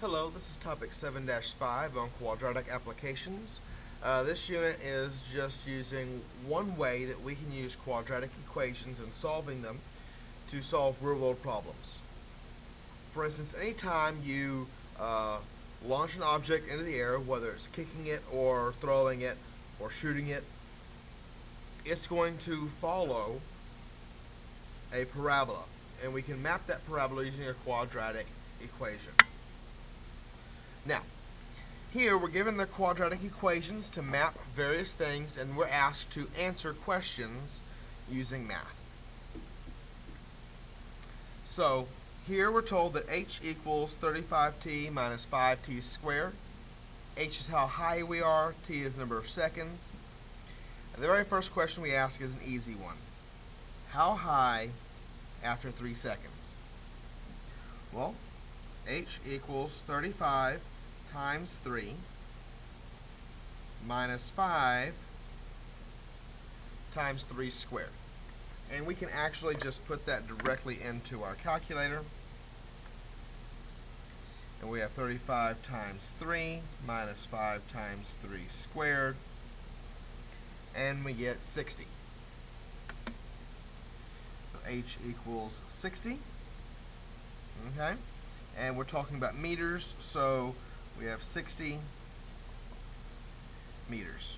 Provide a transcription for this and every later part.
Hello, this is topic 7-5 on quadratic applications. This unit is just using one way that we can use quadratic equations and solving them to solve real-world problems. For instance, anytime you launch an object into the air, whether it's kicking it or throwing it or shooting it, it's going to follow a parabola, and we can map that parabola using a quadratic equation. Now, here we're given the quadratic equations to map various things, and we're asked to answer questions using math. So here we're told that h equals 35t minus 5t squared. H is how high we are, t is the number of seconds. And the very first question we ask is an easy one. How high after 3 seconds? Well, h equals 35 times 3 minus 5 times 3 squared. And we can actually just put that directly into our calculator. And we have 35 times 3 minus 5 times 3 squared. And we get 60. So h equals 60. Okay? And we're talking about meters, so we have 60 meters.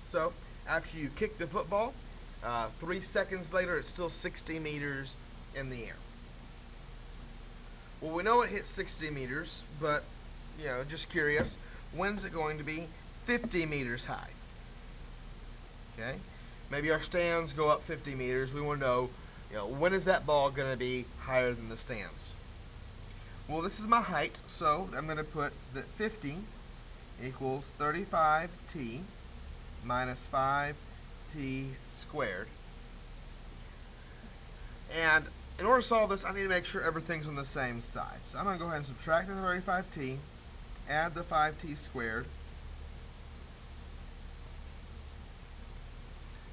So after you kick the football, 3 seconds later it's still 60 meters in the air. Well, we know it hit 60 meters, but just curious, when's it going to be 50 meters high? Okay? Maybe our stands go up 50 meters. We want to know, when is that ball going to be higher than the stands? Well, this is my height, so I'm going to put that 50 equals 35t minus 5t squared. And in order to solve this, I need to make sure everything's on the same side. So I'm going to go ahead and subtract the 35t, add the 5t squared.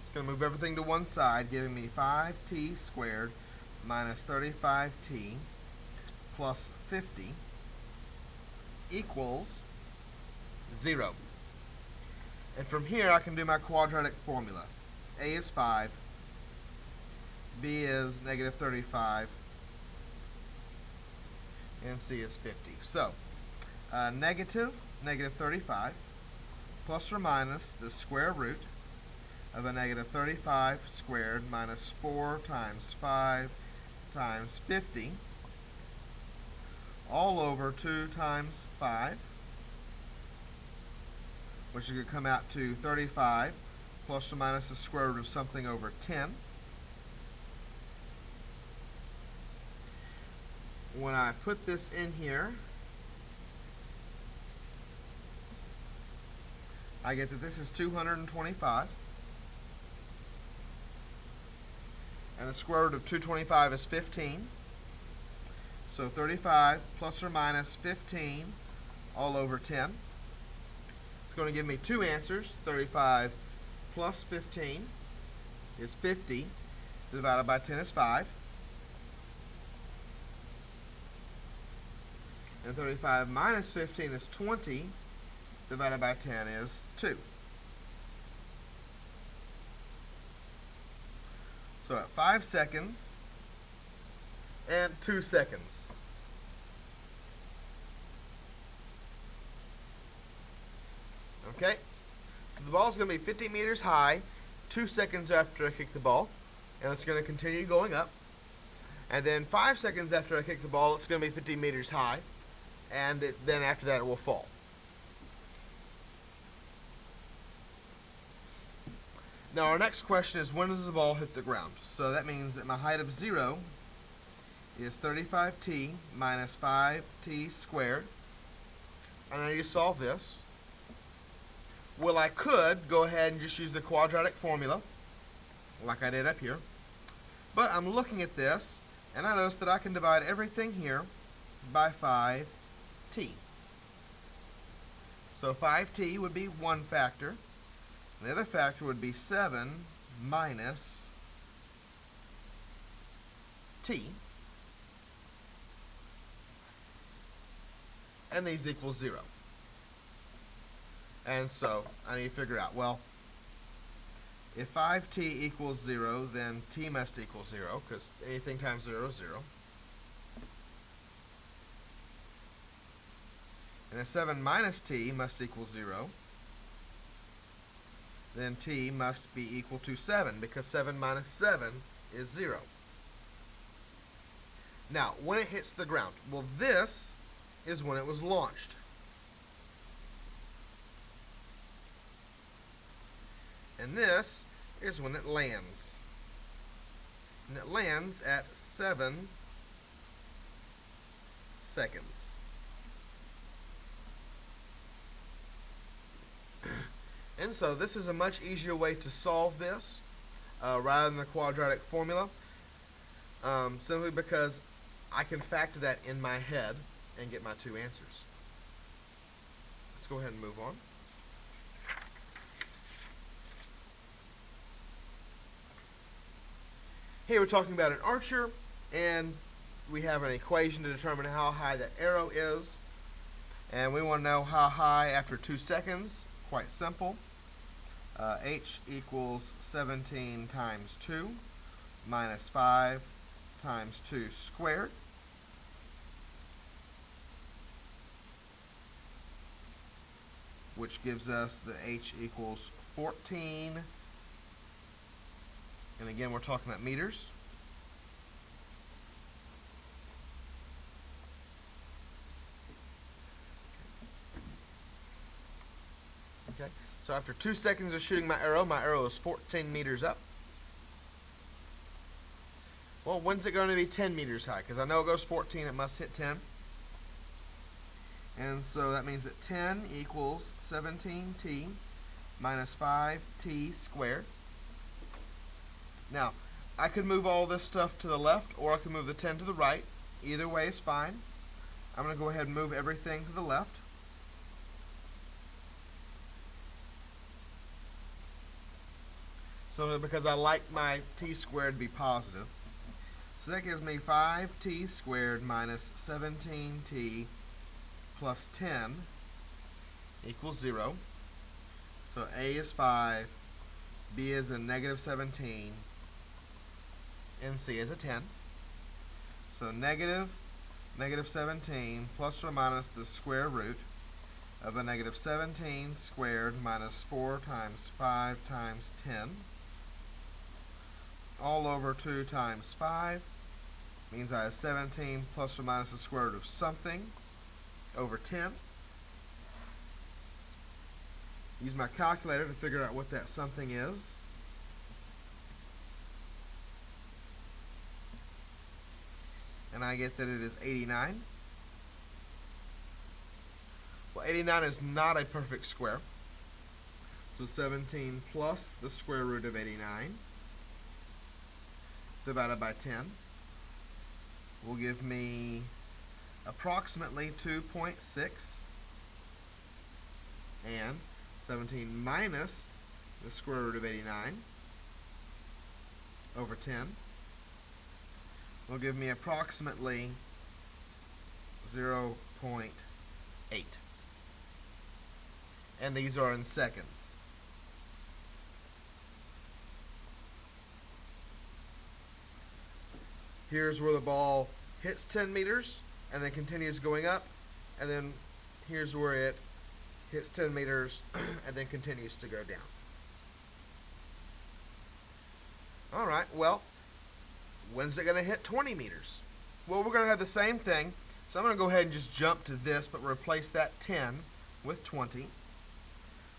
It's going to move everything to one side, giving me 5t squared minus 35t plus 50 equals 0. And from here I can do my quadratic formula. A is 5, B is negative 35, and C is 50. So, negative 35 plus or minus the square root of a negative 35 squared minus 4 times 5 times 50 all over 2 times 5, which is going to come out to 35 plus or minus the square root of something over 10. When I put this in here, I get that this is 225. And the square root of 225 is 15. So 35 plus or minus 15 all over 10. It's going to give me two answers. 35 plus 15 is 50. Divided by 10 is 5. And 35 minus 15 is 20. Divided by 10 is 2. So at 5 seconds and 2 seconds. Okay? So the ball is going to be 50 meters high 2 seconds after I kick the ball. And it's going to continue going up. And then 5 seconds after I kick the ball, it's going to be 50 meters high. And then after that, it will fall. Now our next question is, when does the ball hit the ground? So that means that my height of 0 is 35t minus 5t squared. And I need to solve this. Well, I could go ahead and just use the quadratic formula, like I did up here. But I'm looking at this, and I notice that I can divide everything here by 5t. So 5t would be one factor. The other factor would be 7 minus t. and these equal 0. And so I need to figure out, well, if 5t equals 0, then t must equal 0, because anything times 0 is 0. And if 7 minus t must equal 0, then t must be equal to 7, because 7 minus 7 is 0. Now, when it hits the ground, well, this is when it was launched. And this is when it lands. And it lands at 7 seconds. And so this is a much easier way to solve this rather than the quadratic formula, simply because I can factor that in my head and get my two answers. Let's go ahead and move on. Here we're talking about an archer, and we have an equation to determine how high that arrow is. And we want to know how high after 2 seconds. Quite simple. H equals 17 times 2 minus 5 times 2 squared. Which gives us the H equals 14. And again, we're talking about meters. Okay, so after 2 seconds of shooting my arrow is 14 meters up. Well, when's it going to be 10 meters high? Because I know it goes 14, it must hit 10. And so that means that 10 equals 17t minus 5t squared. Now, I could move all this stuff to the left, or I could move the 10 to the right. Either way is fine. I'm going to go ahead and move everything to the left. So because I like my t squared to be positive. So that gives me 5t squared minus 17t plus 10 equals 0. So a is 5, b is a negative 17, and c is a 10. So negative 17 plus or minus the square root of a negative 17 squared minus 4 times 5 times 10 all over 2 times 5 means I have 17 plus or minus the square root of something over 10. Use my calculator to figure out what that something is. And I get that it is 89. Well, 89 is not a perfect square. So 17 plus the square root of 89 divided by 10 will give me approximately 2.6, and 17 minus the square root of 89 over 10 will give me approximately 0.8. And these are in seconds. Here's where the ball hits 10 meters and then continues going up, and then here's where it hits 10 meters and then continues to go down. Alright, well, when's it going to hit 20 meters? Well, we're going to have the same thing, so I'm going to go ahead and just jump to this, but replace that 10 with 20.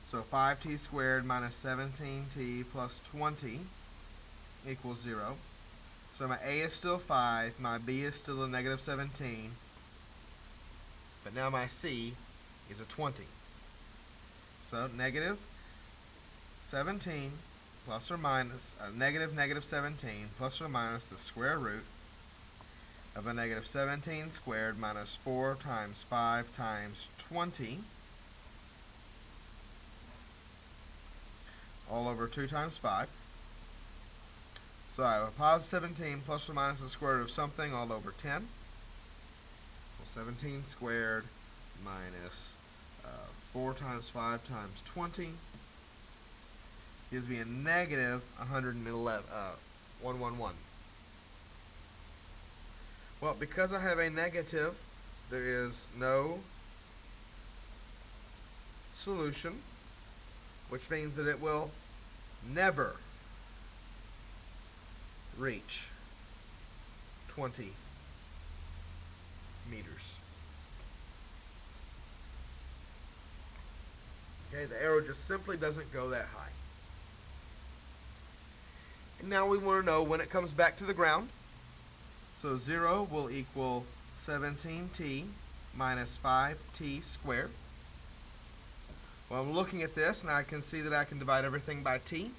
So 5t squared minus 17t plus 20 equals 0. So my a is still 5, my b is still a negative 17, but now my c is a 20. So negative 17 plus or minus, negative 17 plus or minus the square root of a negative 17 squared minus 4 times 5 times 20 all over 2 times 5. So I have a positive 17 plus or minus the square root of something all over 10. Well, 17 squared minus 4 times 5 times 20 gives me a negative 111. Well, because I have a negative, there is no solution, which means that it will never reach 20 meters. Okay, the arrow just simply doesn't go that high. And now we want to know when it comes back to the ground. So 0 will equal 17t minus 5t squared. Well, I'm looking at this, and I can see that I can divide everything by t.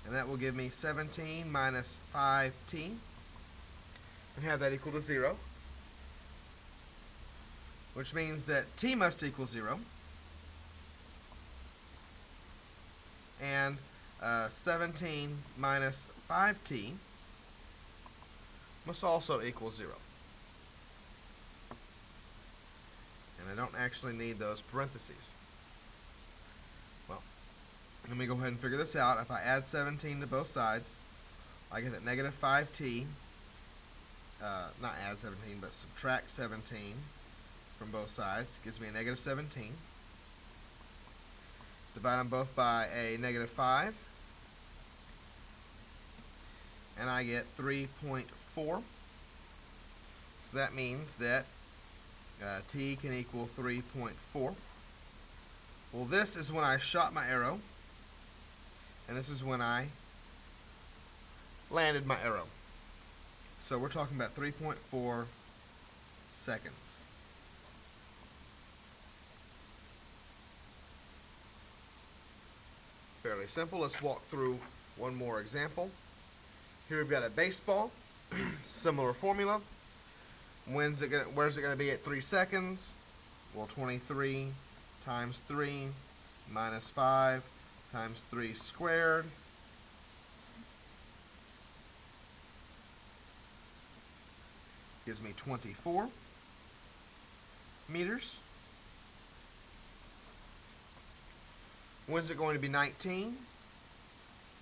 And that will give me 17 minus 5t, and have that equal to 0. Which means that t must equal 0. And 17 minus 5t must also equal 0. And I don't actually need those parentheses. Well, let me go ahead and figure this out. If I add 17 to both sides, I get that negative 5t, not add 17, but subtract 17 from both sides, gives me a negative 17. Divide them both by a negative 5, and I get 3.4. So that means that t can equal 3.4. Well, this is when I shot my arrow, and this is when I landed my arrow. So we're talking about 3.4 seconds. Fairly simple. Let's walk through one more example. Here we've got a baseball. Similar formula. Where's it going to be at 3 seconds? Well, 23 times 3 minus 5 times 3 squared gives me 24 meters. When's it going to be 19?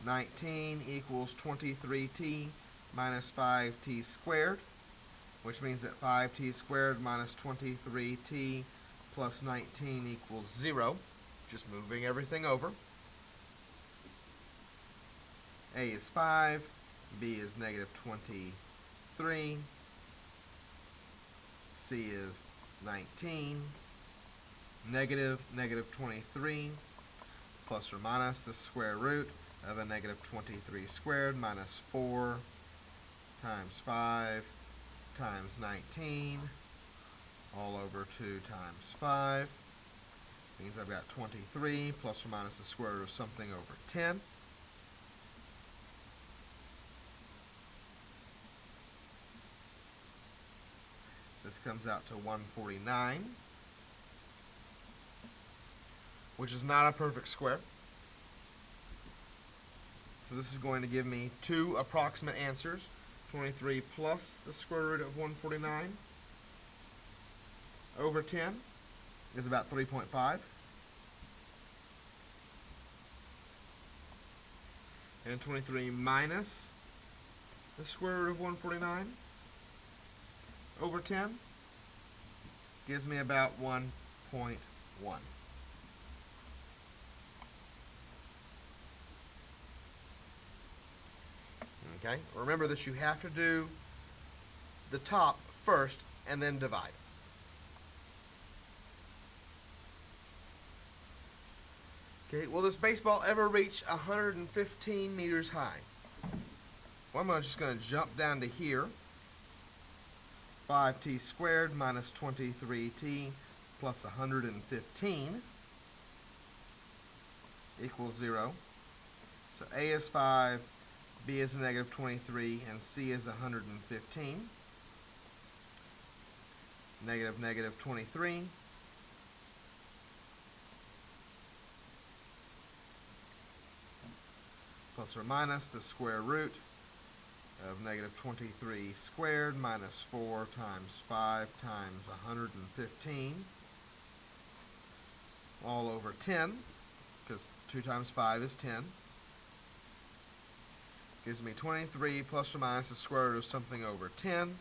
19 equals 23t minus 5t squared, which means that 5t squared minus 23t plus 19 equals 0. Just moving everything over. A is 5, B is negative 23, C is 19, negative 23, plus or minus the square root of a negative 23 squared minus 4 times 5 times 19 all over 2 times 5 means I've got 23 plus or minus the square root of something over 10. This comes out to 149, which is not a perfect square. So this is going to give me two approximate answers. 23 plus the square root of 149 over 10 is about 3.5. And 23 minus the square root of 149 over 10 gives me about 1.1. Okay, remember that you have to do the top first and then divide. Okay, will this baseball ever reach 115 meters high? Well, I'm just going to jump down to here. 5t squared minus 23t plus 115 equals 0. So A is 5, B is a negative 23, and C is 115. Negative negative 23. Plus or minus the square root of negative 23 squared minus 4 times 5 times 115 all over 10, because 2 times 5 is 10. Gives me 23 plus or minus the square root of something over 10.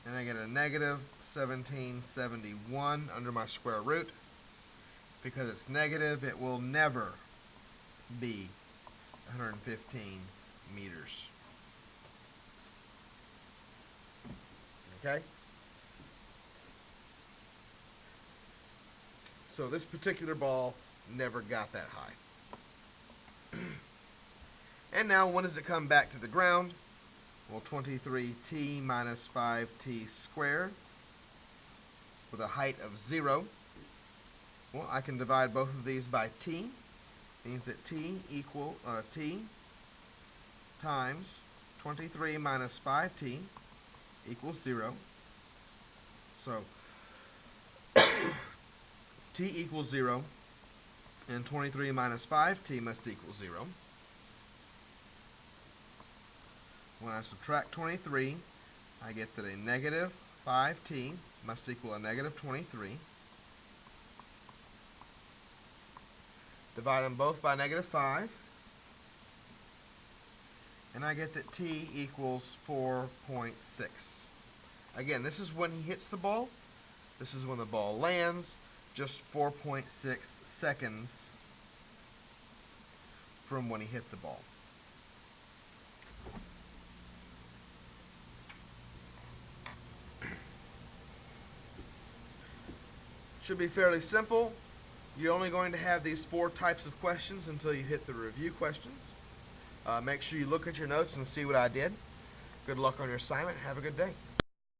And I get a negative 1771 under my square root. Because it's negative, it will never be 115 meters. Okay? So this particular ball never got that high. And now when does it come back to the ground? Well, 23t minus 5t squared with a height of 0. Well, I can divide both of these by t. Means that t times 23 minus 5t equals 0. So t equals 0, and 23 minus 5t must equal 0. When I subtract 23, I get that a negative 5t must equal a negative 23. Divide them both by negative 5. And I get that t equals 4.6. Again, this is when he hits the ball. This is when the ball lands. Just 4.6 seconds from when he hit the ball. Should be fairly simple. You're only going to have these 4 types of questions until you hit the review questions. Make sure you look at your notes and see what I did. Good luck on your assignment. Have a good day.